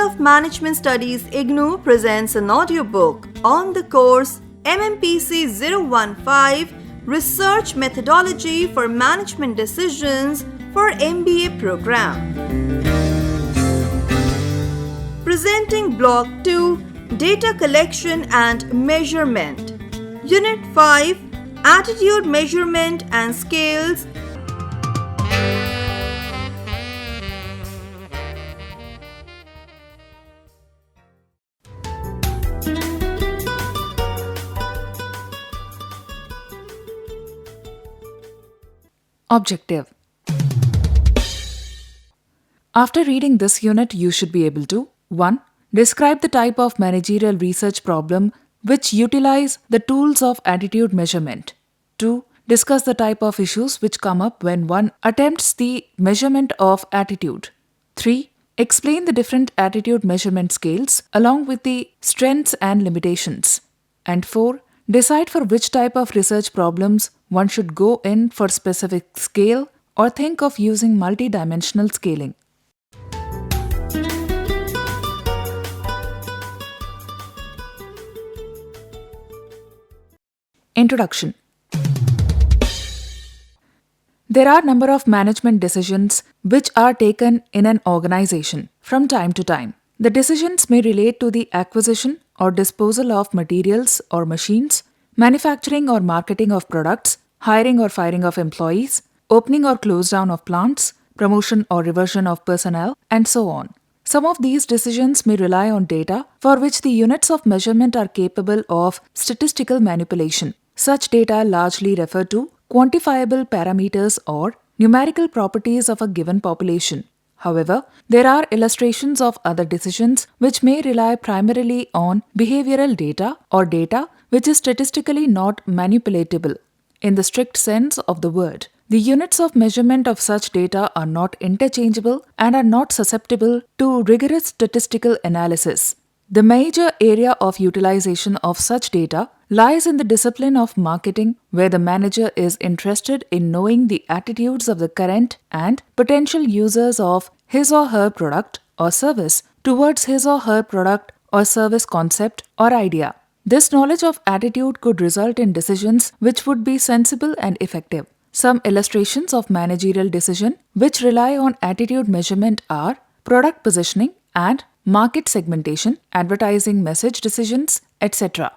School of Management Studies IGNOU presents an audiobook on the course Mmpc 015 Research Methodology for Management Decisions for MBA program. Presenting Block 2 Data Collection and Measurement. Unit 5 Attitude Measurement and Scales. Objective. After reading this unit, you should be able to 1. Describe the type of managerial research problem which utilize the tools of attitude measurement. 2. Discuss the type of issues which come up when one attempts the measurement of attitude. 3. Explain the different attitude measurement scales along with the strengths and limitations. And 4. Decide for which type of research problems one should go in for specific scale or think of using multi-dimensional scaling. Introduction. There are a number of management decisions which are taken in an organization from time to time. The decisions may relate to the acquisition or disposal of materials or machines, manufacturing or marketing of products, hiring or firing of employees, opening or close down of plants, promotion or reversion of personnel, and so on. Some of these decisions may rely on data for which the units of measurement are capable of statistical manipulation. Such data largely refer to quantifiable parameters or numerical properties of a given population. However, there are illustrations of other decisions which may rely primarily on behavioral data or data which is statistically not manipulatable in the strict sense of the word. The units of measurement of such data are not interchangeable and are not susceptible to rigorous statistical analysis. The major area of utilization of such data lies in the discipline of marketing, where the manager is interested in knowing the attitudes of the current and potential users of his or her product or service towards his or her product or service concept or idea. This knowledge of attitude could result in decisions which would be sensible and effective. Some illustrations of managerial decision which rely on attitude measurement are product positioning and market segmentation, advertising message decisions, etc.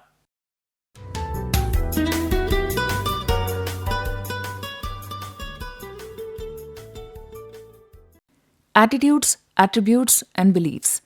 Attitudes, attributes, and beliefs.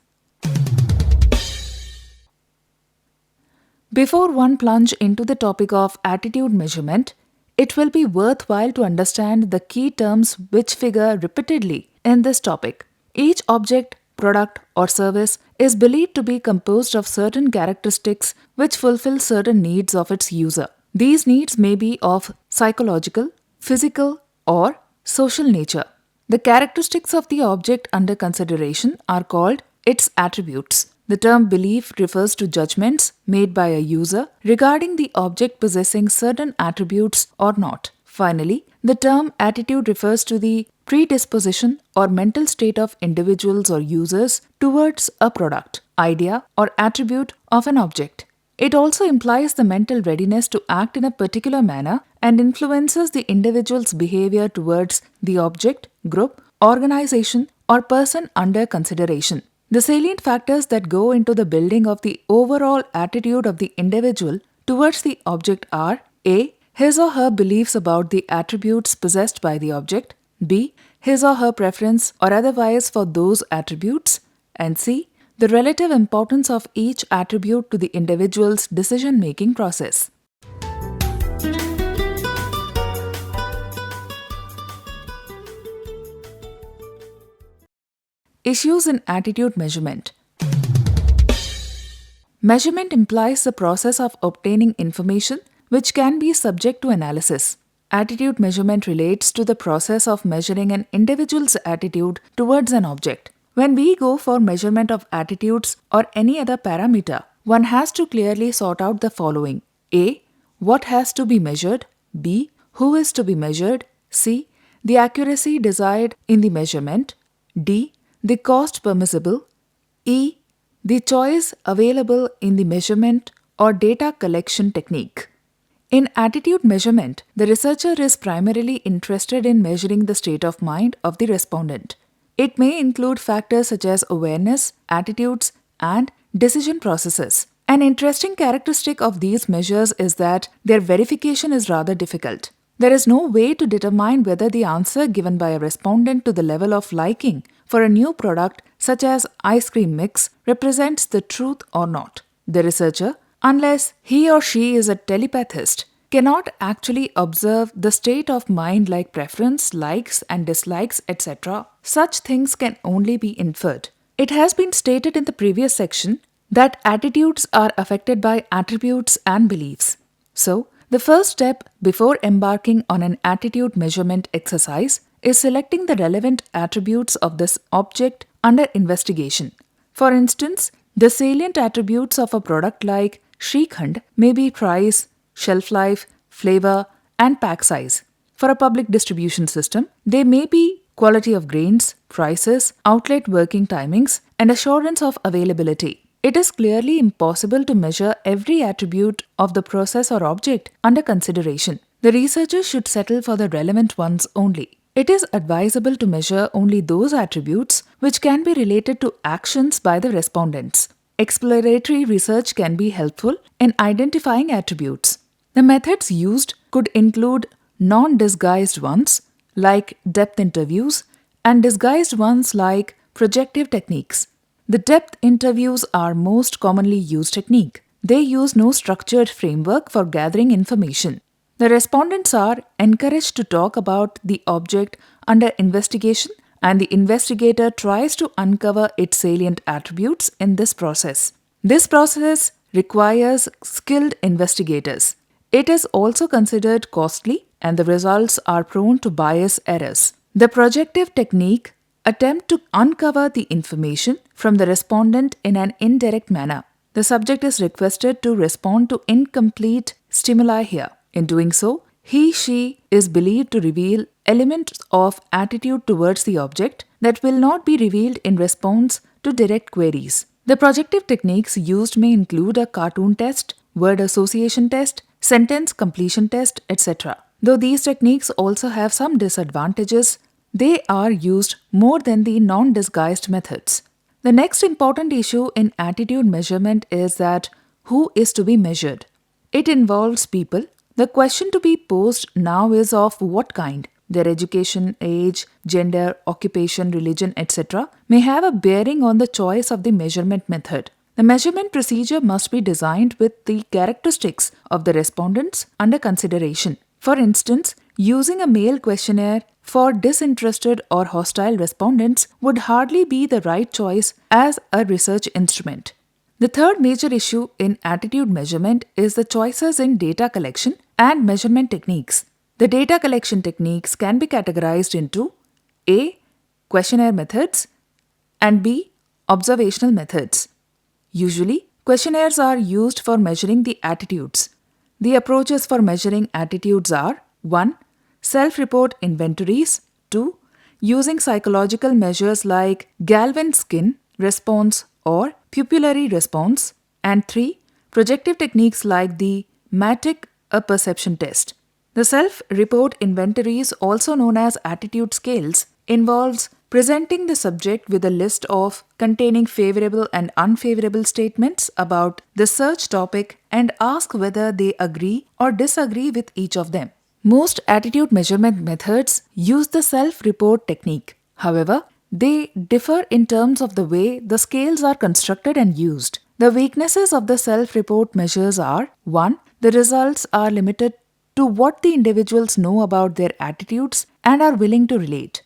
Before one plunge into the topic of attitude measurement, it will be worthwhile to understand the key terms which figure repeatedly in this topic. Each object, product, or service is believed to be composed of certain characteristics which fulfill certain needs of its user. These needs may be of psychological, physical, or social nature. The characteristics of the object under consideration are called its attributes. The term belief refers to judgments made by a user regarding the object possessing certain attributes or not. Finally, the term attitude refers to the predisposition or mental state of individuals or users towards a product, idea, or attribute of an object. It also implies the mental readiness to act in a particular manner and influences the individual's behavior towards the object, group, organization, or person under consideration. The salient factors that go into the building of the overall attitude of the individual towards the object are A. His or her beliefs about the attributes possessed by the object, B. His or her preference or otherwise for those attributes, and C. The relative importance of each attribute to the individual's decision-making process. Issues in attitude measurement. Measurement implies the process of obtaining information which can be subject to analysis. Attitude measurement relates to the process of measuring an individual's attitude towards an object. When we go for measurement of attitudes or any other parameter, one has to clearly sort out the following. A. What has to be measured? B. Who is to be measured? C. The accuracy desired in the measurement. D. The cost permissible. E. The choice available in the measurement or data collection technique. In attitude measurement, the researcher is primarily interested in measuring the state of mind of the respondent. It may include factors such as awareness, attitudes, and decision processes. An interesting characteristic of these measures is that their verification is rather difficult. There is no way to determine whether the answer given by a respondent to the level of liking for a new product, such as ice cream mix, represents the truth or not. The researcher, unless he or she is a telepathist, cannot actually observe the state of mind like preference, likes and dislikes, etc. Such things can only be inferred. It has been stated in the previous section that attitudes are affected by attributes and beliefs. So, the first step before embarking on an attitude measurement exercise is selecting the relevant attributes of this object under investigation. For instance, the salient attributes of a product like Shrikhand may be price, shelf life, flavor, and pack size. For a public distribution system, they may be quality of grains, prices, outlet working timings, and assurance of availability. It is clearly impossible to measure every attribute of the process or object under consideration. The researcher should settle for the relevant ones only. It is advisable to measure only those attributes which can be related to actions by the respondents. Exploratory research can be helpful in identifying attributes. The methods used could include non-disguised ones, like depth interviews, and disguised ones like projective techniques. The depth interviews are most commonly used technique. They use no structured framework for gathering information. The respondents are encouraged to talk about the object under investigation, and the investigator tries to uncover its salient attributes in this process. This process requires skilled investigators. It is also considered costly, and the results are prone to bias errors. The projective technique attempts to uncover the information from the respondent in an indirect manner. The subject is requested to respond to incomplete stimuli here. In doing so, he/she is believed to reveal elements of attitude towards the object that will not be revealed in response to direct queries. The projective techniques used may include a cartoon test, word association test, sentence completion test, etc. Though these techniques also have some disadvantages, they are used more than the non-disguised methods. The next important issue in attitude measurement is that who is to be measured. It involves people. The question to be posed now is of what kind. Their education, age, gender, occupation, religion, etc. may have a bearing on the choice of the measurement method. The measurement procedure must be designed with the characteristics of the respondents under consideration. For instance, using a male questionnaire for disinterested or hostile respondents would hardly be the right choice as a research instrument. The third major issue in attitude measurement is the choices in data collection and measurement techniques. The data collection techniques can be categorized into A. Questionnaire methods and B. Observational methods. Usually, questionnaires are used for measuring the attitudes. The approaches for measuring attitudes are 1. Self-report inventories. 2. Using psychological measures like Galvin skin response or pupillary response. And 3. Projective techniques like the Matic perception test. The self-report inventories, also known as attitude scales, involves presenting the subject with a list of containing favorable and unfavorable statements about the search topic and ask whether they agree or disagree with each of them. Most attitude measurement methods use the self-report technique. However, they differ in terms of the way the scales are constructed and used. The weaknesses of the self-report measures are 1. The results are limited to what the individuals know about their attitudes and are willing to relate.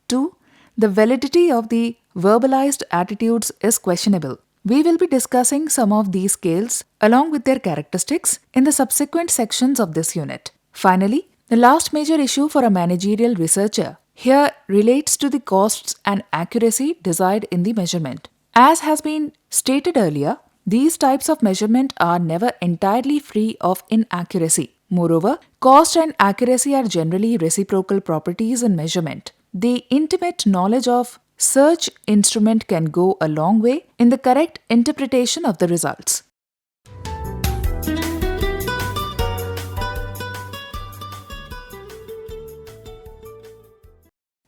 2. The validity of the verbalized attitudes is questionable. We will be discussing some of these scales along with their characteristics in the subsequent sections of this unit. Finally, the last major issue for a managerial researcher here relates to the costs and accuracy desired in the measurement. As has been stated earlier, these types of measurement are never entirely free of inaccuracy. Moreover, cost and accuracy are generally reciprocal properties in measurement. The intimate knowledge of search instrument can go a long way in the correct interpretation of the results.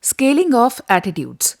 Scaling of attitudes.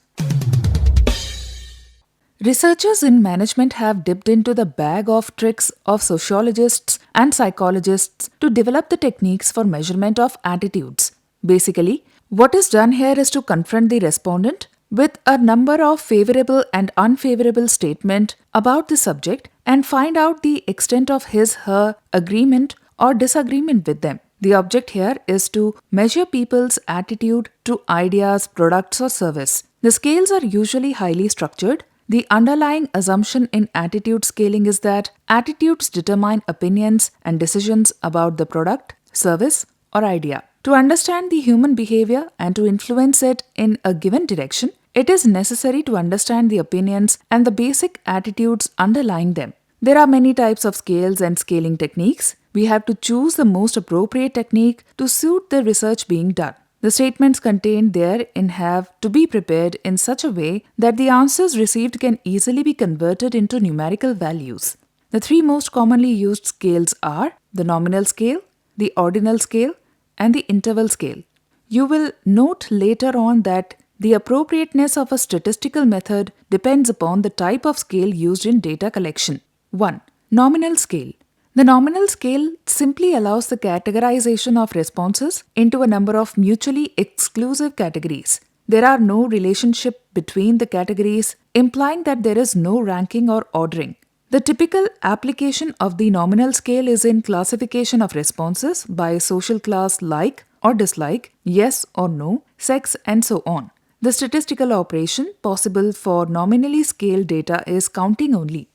Researchers in management have dipped into the bag of tricks of sociologists and psychologists to develop the techniques for measurement of attitudes. Basically, what is done here is to confront the respondent with a number of favorable and unfavorable statements about the subject and find out the extent of his/her agreement or disagreement with them. The object here is to measure people's attitude to ideas, products, or service. The scales are usually highly structured. The underlying assumption in attitude scaling is that attitudes determine opinions and decisions about the product, service, or idea. To understand the human behavior and to influence it in a given direction, it is necessary to understand the opinions and the basic attitudes underlying them. There are many types of scales and scaling techniques. We have to choose the most appropriate technique to suit the research being done. The statements contained therein have to be prepared in such a way that the answers received can easily be converted into numerical values. The three most commonly used scales are the nominal scale, the ordinal scale, and the interval scale. You will note later on that the appropriateness of a statistical method depends upon the type of scale used in data collection. 1. Nominal scale. The nominal scale simply allows the categorization of responses into a number of mutually exclusive categories. There are no relationship between the categories, implying that there is no ranking or ordering. The typical application of the nominal scale is in classification of responses by social class like or dislike, yes or no, sex, and so on. The statistical operation possible for nominally scaled data is counting only.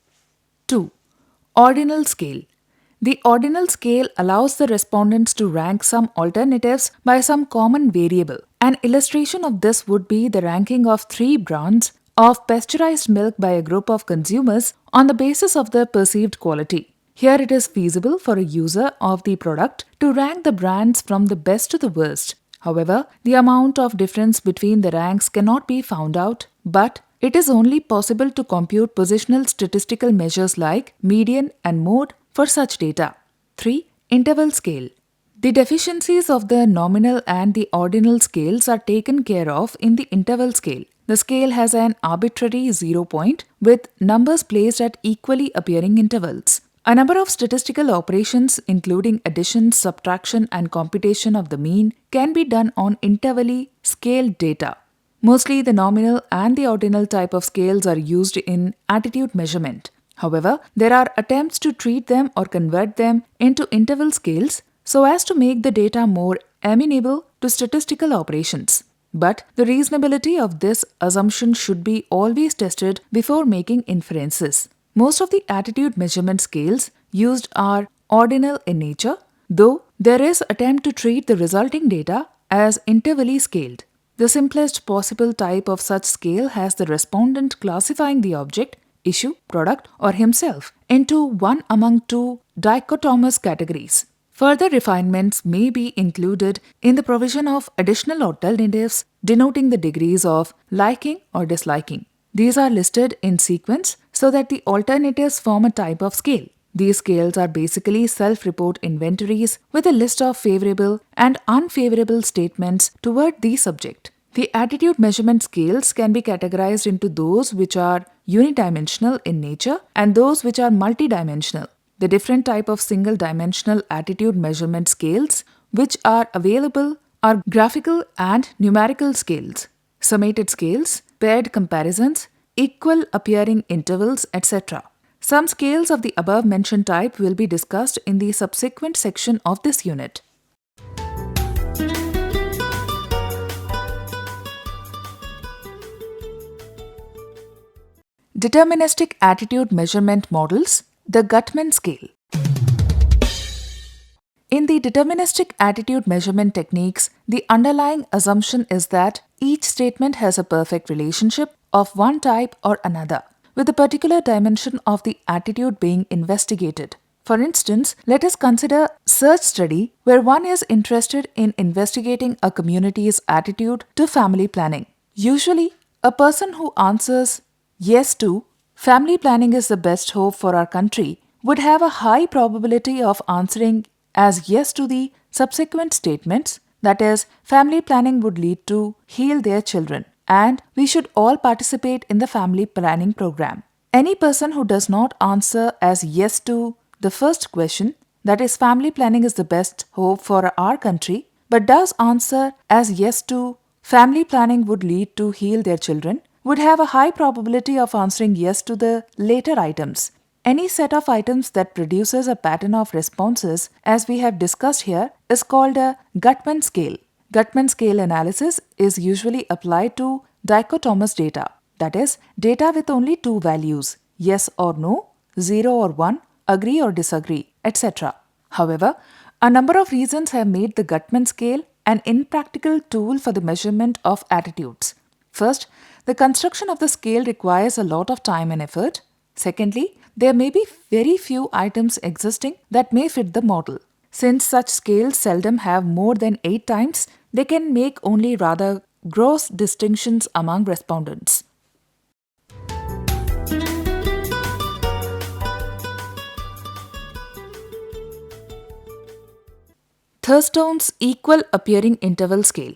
2. Ordinal scale. The ordinal scale allows the respondents to rank some alternatives by some common variable. An illustration of this would be the ranking of 3 brands of pasteurized milk by a group of consumers on the basis of the perceived quality. Here it is feasible for a user of the product to rank the brands from the best to the worst. However, the amount of difference between the ranks cannot be found out, but it is only possible to compute positional statistical measures like median and mode for such data. 3. Interval scale. The deficiencies of the nominal and the ordinal scales are taken care of in the interval scale. The scale has an arbitrary 0 point with numbers placed at equally appearing intervals. A number of statistical operations, including addition, subtraction, and computation of the mean, can be done on intervally scaled data. Mostly the nominal and the ordinal type of scales are used in attitude measurement. However, there are attempts to treat them or convert them into interval scales so as to make the data more amenable to statistical operations. But the reasonability of this assumption should be always tested before making inferences. Most of the attitude measurement scales used are ordinal in nature, though there is attempt to treat the resulting data as intervally scaled. The simplest possible type of such scale has the respondent classifying the object, issue, product, or himself into one among 2 dichotomous categories. Further refinements may be included in the provision of additional alternatives denoting the degrees of liking or disliking. These are listed in sequence so that the alternatives form a type of scale. These scales are basically self-report inventories with a list of favorable and unfavorable statements toward the subject. The attitude measurement scales can be categorized into those which are unidimensional in nature and those which are multidimensional. The different type of single-dimensional attitude measurement scales which are available are graphical and numerical scales, summated scales, paired comparisons, equal appearing intervals, etc. Some scales of the above-mentioned type will be discussed in the subsequent section of this unit. Deterministic attitude measurement models, the Gutman scale. In the deterministic attitude measurement techniques, the underlying assumption is that each statement has a perfect relationship of one type or another, with a particular dimension of the attitude being investigated. For instance, let us consider search study where one is interested in investigating a community's attitude to family planning. Usually, A person who answers yes to family planning is the best hope for our country would have a high probability of answering as yes to the subsequent statements, that is, family planning would lead to heal their children, and we should all participate in the family planning program. Any person who does not answer as yes to the first question, that is, family planning is the best hope for our country, but does answer as yes to family planning would lead to heal their children, would have a high probability of answering yes to the later items. Any set of items that produces a pattern of responses, as we have discussed here, is called a Gutmann scale. Gutmann scale analysis is usually applied to dichotomous data, that is, data with only two values, yes or no, 0 or 1, agree or disagree, etc. However, a number of reasons have made the Gutmann scale an impractical tool for the measurement of attitudes. First, the construction of the scale requires a lot of time and effort. Secondly, there may be very few items existing that may fit the model. Since such scales seldom have more than 8 times, they can make only rather gross distinctions among respondents. Thurstone's equal appearing interval scale.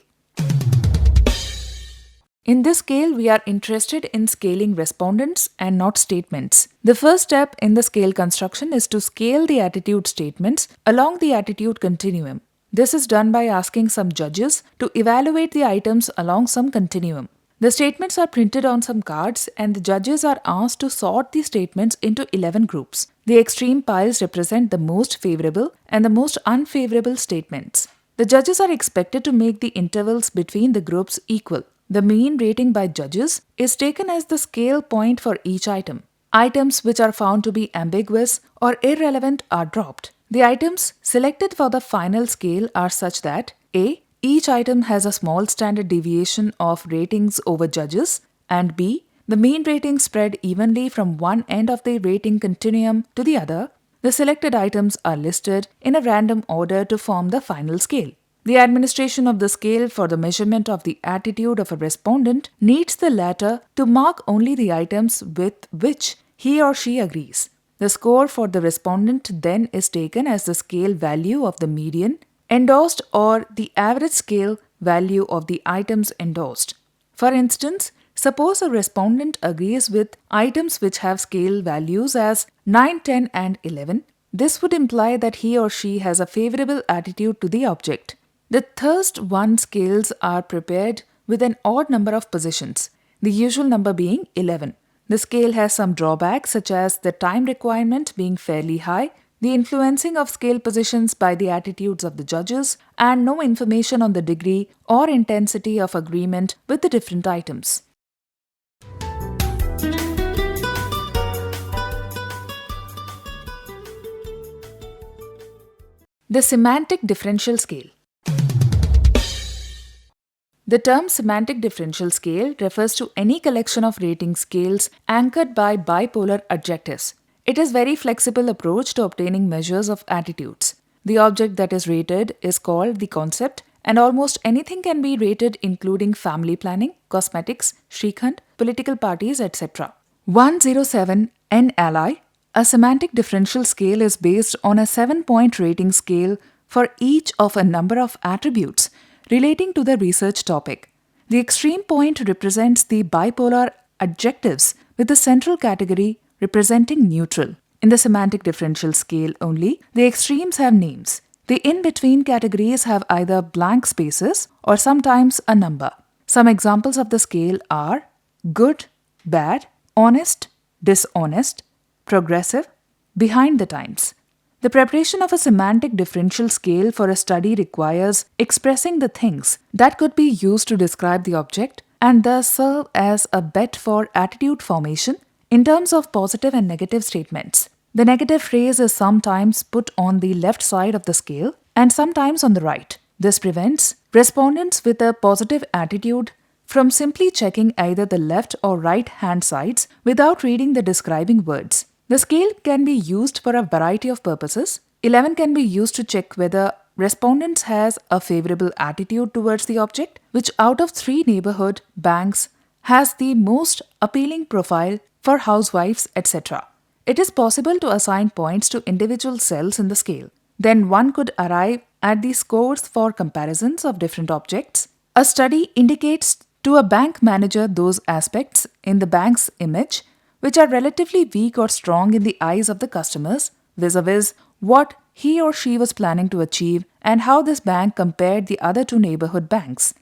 In this scale, we are interested in scaling respondents and not statements. The first step in the scale construction is to scale the attitude statements along the attitude continuum. This is done by asking some judges to evaluate the items along some continuum. The statements are printed on some cards and the judges are asked to sort the statements into 11 groups. The extreme piles represent the most favorable and the most unfavorable statements. The judges are expected to make the intervals between the groups equal. The mean rating by judges is taken as the scale point for each item. Items which are found to be ambiguous or irrelevant are dropped. The items selected for the final scale are such that A. Each item has a small standard deviation of ratings over judges, and B. The mean rating spread evenly from one end of the rating continuum to the other. The selected items are listed in a random order to form the final scale. The administration of the scale for the measurement of the attitude of a respondent needs the latter to mark only the items with which he or she agrees. The score for the respondent then is taken as the scale value of the median endorsed or the average scale value of the items endorsed. For instance, suppose a respondent agrees with items which have scale values as 9, 10 and 11. This would imply that he or she has a favorable attitude to the object. The Thirst 1 scales are prepared with an odd number of positions, the usual number being 11. The scale has some drawbacks such as the time requirement being fairly high, the influencing of scale positions by the attitudes of the judges, and no information on the degree or intensity of agreement with the different items. The semantic differential scale. The term semantic differential scale refers to any collection of rating scales anchored by bipolar adjectives. It is a very flexible approach to obtaining measures of attitudes. The object that is rated is called the concept, and almost anything can be rated including family planning, cosmetics, Shrikhand, political parties, etc. 107 N-Ally. A semantic differential scale is based on a 7-point rating scale for each of a number of attributes relating to the research topic. The extreme point represents the bipolar adjectives with the central category representing neutral. In the semantic differential scale only, the extremes have names. The in-between categories have either blank spaces or sometimes a number. Some examples of the scale are good, bad, honest, dishonest, progressive, behind the times. The preparation of a semantic differential scale for a study requires expressing the things that could be used to describe the object and thus serve as a bet for attitude formation in terms of positive and negative statements. The negative phrase is sometimes put on the left side of the scale and sometimes on the right. This prevents respondents with a positive attitude from simply checking either the left or right hand sides without reading the describing words. The scale can be used for a variety of purposes. 11 can be used to check whether respondents has a favorable attitude towards the object, which out of 3 neighborhood banks has the most appealing profile for housewives, etc. It is possible to assign points to individual cells in the scale. Then one could arrive at the scores for comparisons of different objects. A study indicates to a bank manager those aspects in the bank's image which are relatively weak or strong in the eyes of the customers, vis-a-vis what he or she was planning to achieve and how this bank compared the other two neighborhood banks.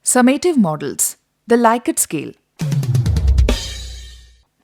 Summative models. The Likert scale.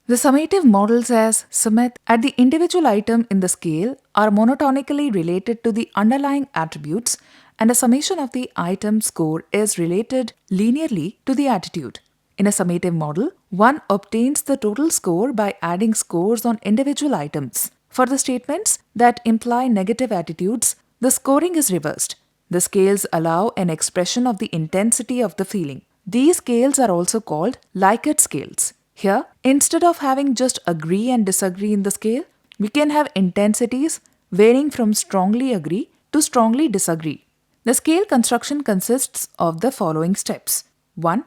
The summative models as summat at the individual item in the scale are monotonically related to the underlying attributes, and a summation of the item score is related linearly to the attitude. In a summative model, one obtains the total score by adding scores on individual items. For the statements that imply negative attitudes, the scoring is reversed. The scales allow an expression of the intensity of the feeling. These scales are also called Likert scales. Here, instead of having just agree and disagree in the scale, we can have intensities varying from strongly agree to strongly disagree. The scale construction consists of the following steps. 1.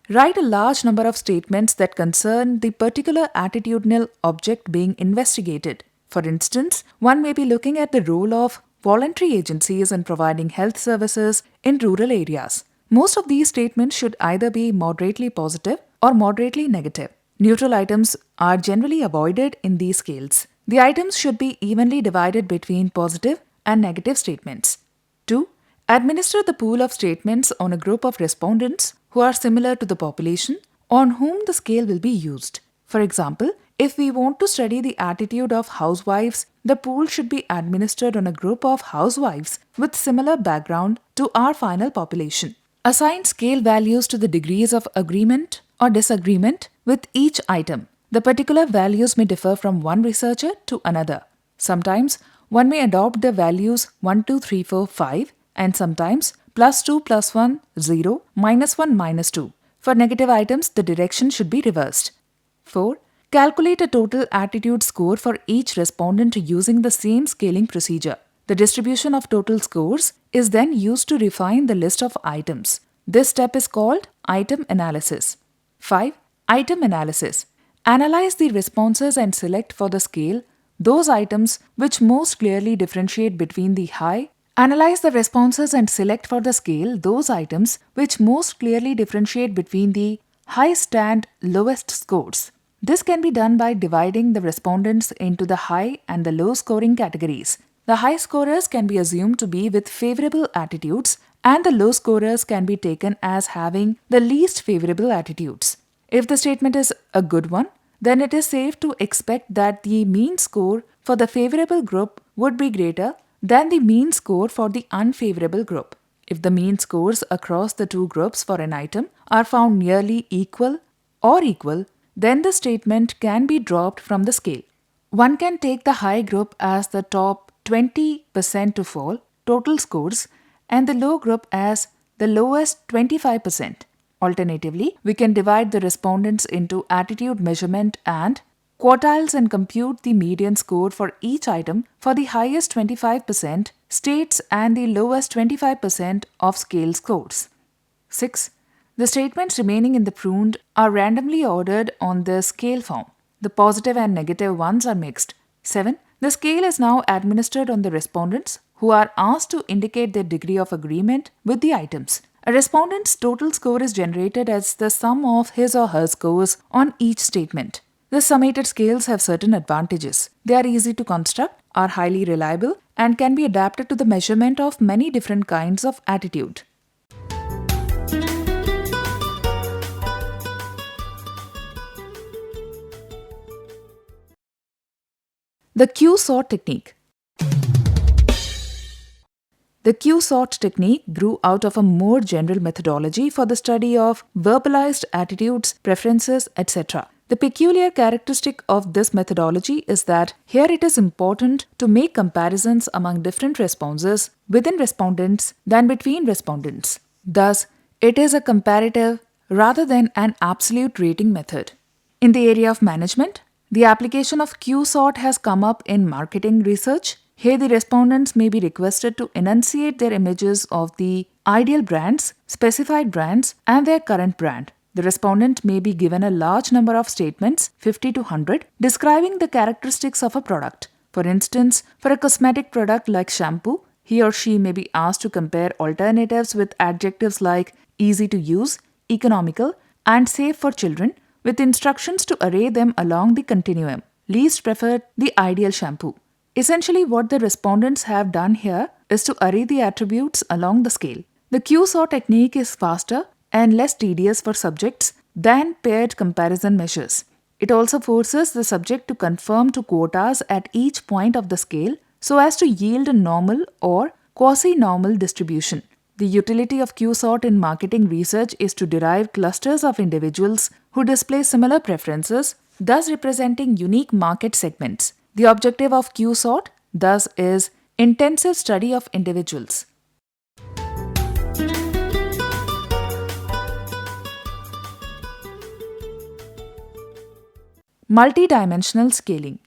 Write a large number of statements that concern the particular attitudinal object being investigated. For instance, one may be looking at the role of voluntary agencies in providing health services in rural areas. Most of these statements should either be moderately positive or moderately negative. Neutral items are generally avoided in these scales. The items should be evenly divided between positive and negative statements. 2. Administer the pool of statements on a group of respondents who are similar to the population on whom the scale will be used. For example, if we want to study the attitude of housewives, the pool should be administered on a group of housewives with similar background to our final population. Assign scale values to the degrees of agreement or disagreement with each item. The particular values may differ from one researcher to another. Sometimes one may adopt the values 1, 2, 3, 4, 5 and sometimes +2, +1, 0, -1, -2. For negative items, the direction should be reversed. 4. Calculate a total attitude score for each respondent using the same scaling procedure. The distribution of total scores is then used to refine the list of items. This step is called item analysis. 5. Item analysis. Analyze the responses and select for the scale those items which most clearly differentiate between the high. Analyze the responses and select for the scale those items which most clearly differentiate between the highest and lowest scores. This can be done by dividing the respondents into the high and the low scoring categories. The high scorers can be assumed to be with favorable attitudes, and the low scorers can be taken as having the least favorable attitudes. If the statement is a good one, then it is safe to expect that the mean score for the favorable group would be greater than the mean score for the unfavorable group. If the mean scores across the two groups for an item are found nearly equal or equal, then the statement can be dropped from the scale. One can take the high group as the top 20% to fall, total scores, and the low group as the lowest 25%. Alternatively, we can divide the respondents into attitude measurement and quartiles and compute the median score for each item for the highest 25% states and the lowest 25% of scale scores. 6. The statements remaining in the pruned are randomly ordered on the scale form. The positive and negative ones are mixed. 7. The scale is now administered on the respondents who are asked to indicate their degree of agreement with the items. A respondent's total score is generated as the sum of his or her scores on each statement. The summated scales have certain advantages. They are easy to construct, are highly reliable, and can be adapted to the measurement of many different kinds of attitude. The Q-sort technique. The Q-sort technique grew out of a more general methodology for the study of verbalized attitudes, preferences, etc. The peculiar characteristic of this methodology is that here it is important to make comparisons among different responses within respondents than between respondents. Thus, it is a comparative rather than an absolute rating method. In the area of management, the application of Q-sort has come up in marketing research. Here, the respondents may be requested to enunciate their images of the ideal brands, specified brands, and their current brand. The respondent may be given a large number of statements, 50 to 100, describing the characteristics of a product. For instance, for a cosmetic product like shampoo, he or she may be asked to compare alternatives with adjectives like easy to use, economical, and safe for children, with instructions to array them along the continuum. Least preferred, the ideal shampoo. Essentially, what the respondents have done here is to array the attributes along the scale. The Q-sort technique is faster and less tedious for subjects than paired comparison measures. It also forces the subject to conform to quotas at each point of the scale so as to yield a normal or quasi-normal distribution. The utility of Q-sort in marketing research is to derive clusters of individuals who display similar preferences, thus representing unique market segments. The objective of Q-sort, thus, is intensive study of individuals. Multidimensional scaling.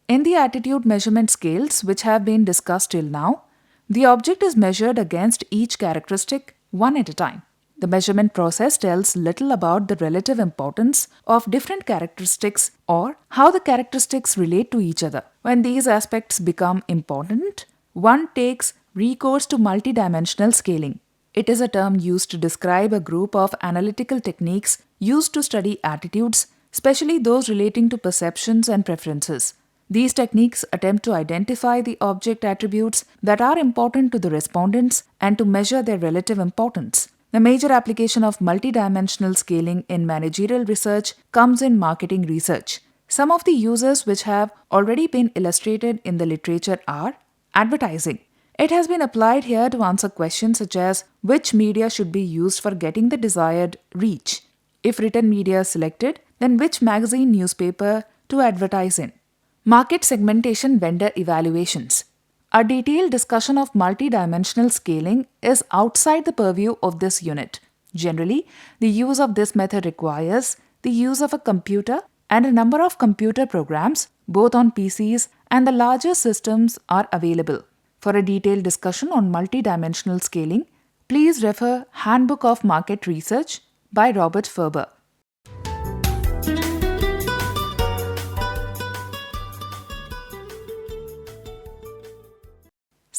In the attitude measurement scales which have been discussed till now, the object is measured against each characteristic one at a time. The measurement process tells little about the relative importance of different characteristics or how the characteristics relate to each other. When these aspects become important, one takes recourse to multidimensional scaling. It is a term used to describe a group of analytical techniques used to study attitudes, especially those relating to perceptions and preferences. These techniques attempt to identify the object attributes that are important to the respondents and to measure their relative importance. The major application of multidimensional scaling in managerial research comes in marketing research. Some of the uses which have already been illustrated in the literature are advertising. It has been applied here to answer questions such as which media should be used for getting the desired reach. If written media is selected, then which magazine newspaper to advertise in. Market segmentation vendor evaluations. A detailed discussion of multidimensional scaling is outside the purview of this unit. Generally, the use of this method requires the use of a computer and a number of computer programs, both on PCs and the larger systems are available. For a detailed discussion on multidimensional scaling, please refer Handbook of Market Research by Robert Ferber.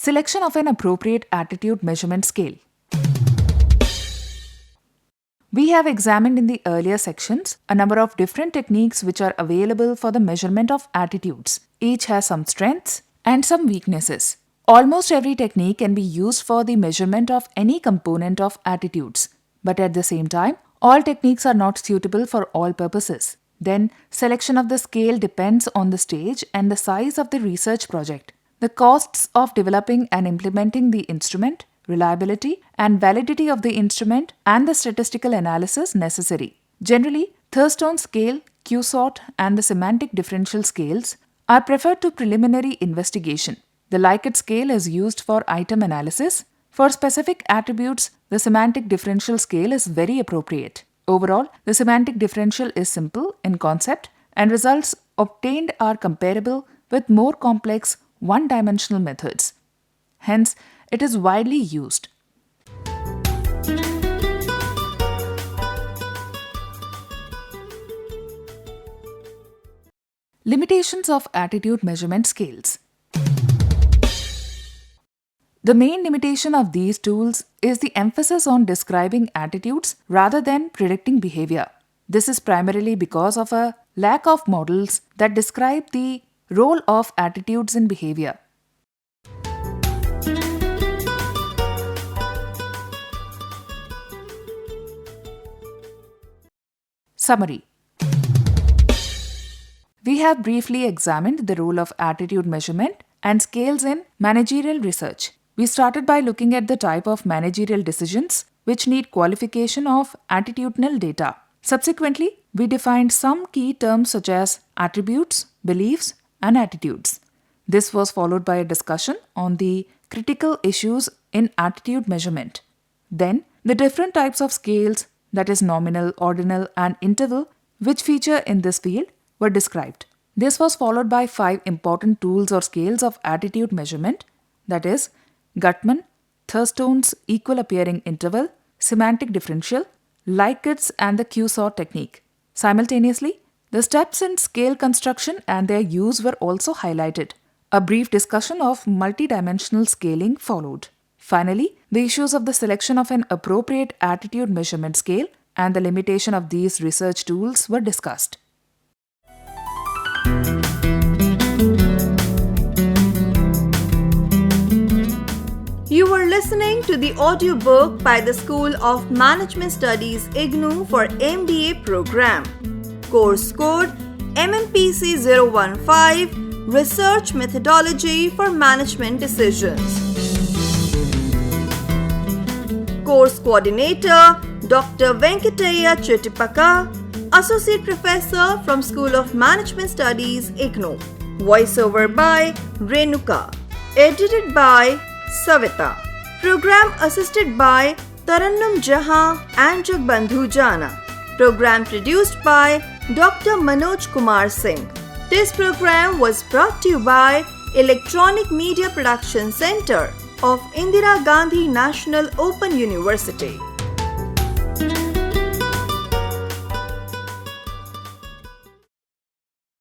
Selection of an appropriate attitude measurement scale. We have examined in the earlier sections a number of different techniques which are available for the measurement of attitudes. Each has some strengths and some weaknesses. Almost every technique can be used for the measurement of any component of attitudes. But at the same time, all techniques are not suitable for all purposes. Then, selection of the scale depends on the stage and the size of the research project. The costs of developing and implementing the instrument, reliability and validity of the instrument, and the statistical analysis necessary. Generally, Thurston scale, Q-sort, and the semantic differential scales are preferred to preliminary investigation. The Likert scale is used for item analysis. For specific attributes, the semantic differential scale is very appropriate. Overall, the semantic differential is simple in concept, and results obtained are comparable with more complex one-dimensional methods. Hence, it is widely used. Limitations of attitude measurement scales. The main limitation of these tools is the emphasis on describing attitudes rather than predicting behavior. This is primarily because of a lack of models that describe the role of attitudes in behavior. Summary. We have briefly examined the role of attitude measurement and scales in managerial research. We started by looking at the type of managerial decisions which need qualification of attitudinal data. Subsequently, we defined some key terms such as attributes, beliefs, and attitudes. This was followed by a discussion on the critical issues in attitude measurement. Then, the different types of scales, that is nominal, ordinal, and interval, which feature in this field, were described. This was followed by 5 important tools or scales of attitude measurement, that is, Gutman, Thurstone's equal appearing interval, semantic differential, Liket's, and the Q-SAW technique. Simultaneously, the steps in scale construction and their use were also highlighted. A brief discussion of multidimensional scaling followed. Finally, the issues of the selection of an appropriate attitude measurement scale and the limitation of these research tools were discussed. You were listening to the audiobook by the School of Management Studies IGNOU for MBA program. Course code Mmpc 015 Research Methodology for Management Decisions. Course Coordinator Dr. Venkataya Chittipaka, Associate Professor from School of Management Studies IGNOU. Voiceover by Renuka. Edited by Savita. Program assisted by Tarannum Jahan and Jagbandhu Jana. Program produced by Dr. Manoj Kumar Singh. This program was brought to you by Electronic Media Production Center of Indira Gandhi National Open University.